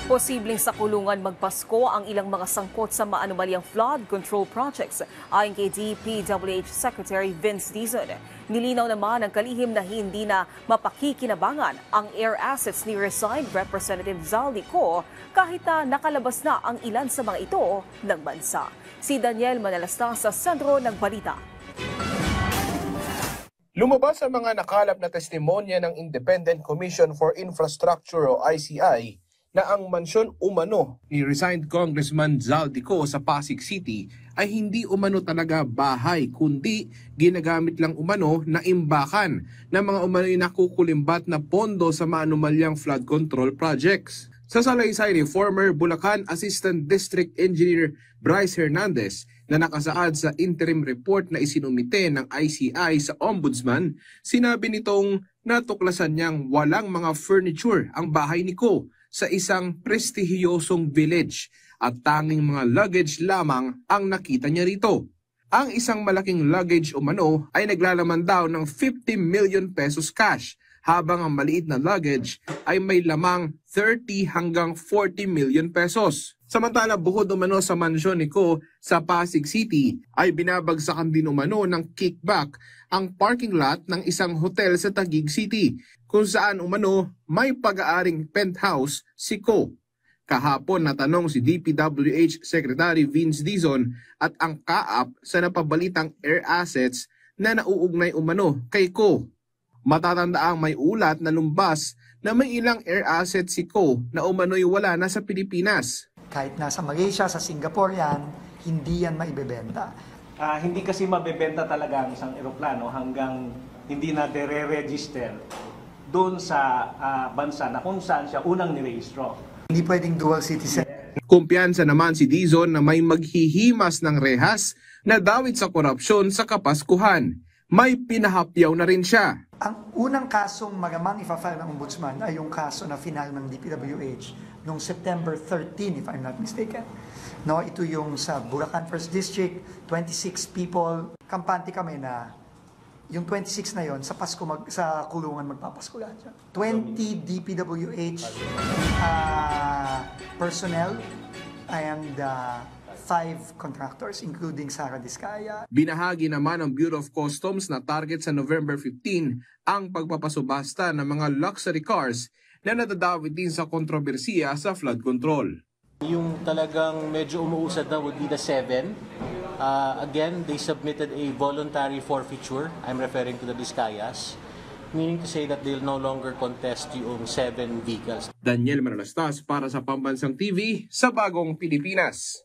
Posibleng sa kulungan magpasko ang ilang mga sangkot sa maanumalyang flood control projects ayon kay DPWH Secretary Vince Dizon. Nilinaw naman ng kalihim na hindi na mapakikinabangan ang air assets ni resigned Representative Zaldico kahit na nakalabas na ang ilan sa mga ito ng bansa. Si Daniel Manalasta sa sentro ng balita. Lumabas ang mga nakalap na testimonya ng Independent Commission for Infrastructure o ICI na ang mansyon umano ni resigned Congressman Zaldico sa Pasig City ay hindi umano talaga bahay kundi ginagamit lang umano na imbakan ng mga umano'y nakukulimbat na pondo sa maanumalyang flood control projects. Sa salaysay ni former Bulacan Assistant District Engineer Bryce Hernandez na nakasaad sa interim report na isinumite ng ICI sa Ombudsman, sinabi nitong natuklasan niyang walang mga furniture ang bahay ni Ko sa isang prestihiyosong village at tanging mga luggage lamang ang nakita niya rito. Ang isang malaking luggage umano ay naglalaman daw ng 50 million pesos cash habang ang maliit na luggage ay may lamang 30 hanggang 40 million pesos. Samantala bukod umano sa mansyon ni Ko sa Pasig City ay binabagsakan din umano ng kickback ang parking lot ng isang hotel sa Taguig City kung saan umano may pag-aaring penthouse si Ko. Kahapon natanong si DPWH Secretary Vince Dizon at ang kaap sa napabalitang air assets na nauugnay umano kay Ko. Matatandaang may ulat na lumbas na may ilang air assets si Ko na umano'y wala na sa Pilipinas. Kahit nasa Malaysia, sa Singapore yan, hindi yan maibebenta. Hindi kasi mabebenta talaga ang isang eroplano hanggang hindi na re-register doon sa bansa na kung saan siya unang nirehistro. Hindi pwedeng dual citizen. Kumpiyansa naman si Dizon na may maghihimas ng rehas na dawit sa korupsyon sa Kapaskuhan. May pinahapyaw na rin siya. Ang unang kasong magamang ipa-file ng Ombudsman ay yung kaso na final ng DPWH noong September 13, if I'm not mistaken. No, ito yung sa Bulacan 1st District, 26 people. Kampante kami na yung 26 na yon sa Pasko sa kulungan magpapasko lahat. 20 DPWH personnel and 5 contractors including Sara Diskaya. Binahagi naman ng Bureau of Customs na target sa November 15 ang pagpapasubasta ng mga luxury cars na nadadawit din sa kontrobersiya sa flood control. Yung talagang medyo umuusad na would be the 7. Again, they submitted a voluntary forfeiture. I'm referring to the Diskayas, meaning to say that they'll no longer contest yung 7 vehicles. Daniel Manalastas para sa Pambansang TV sa Bagong Pilipinas.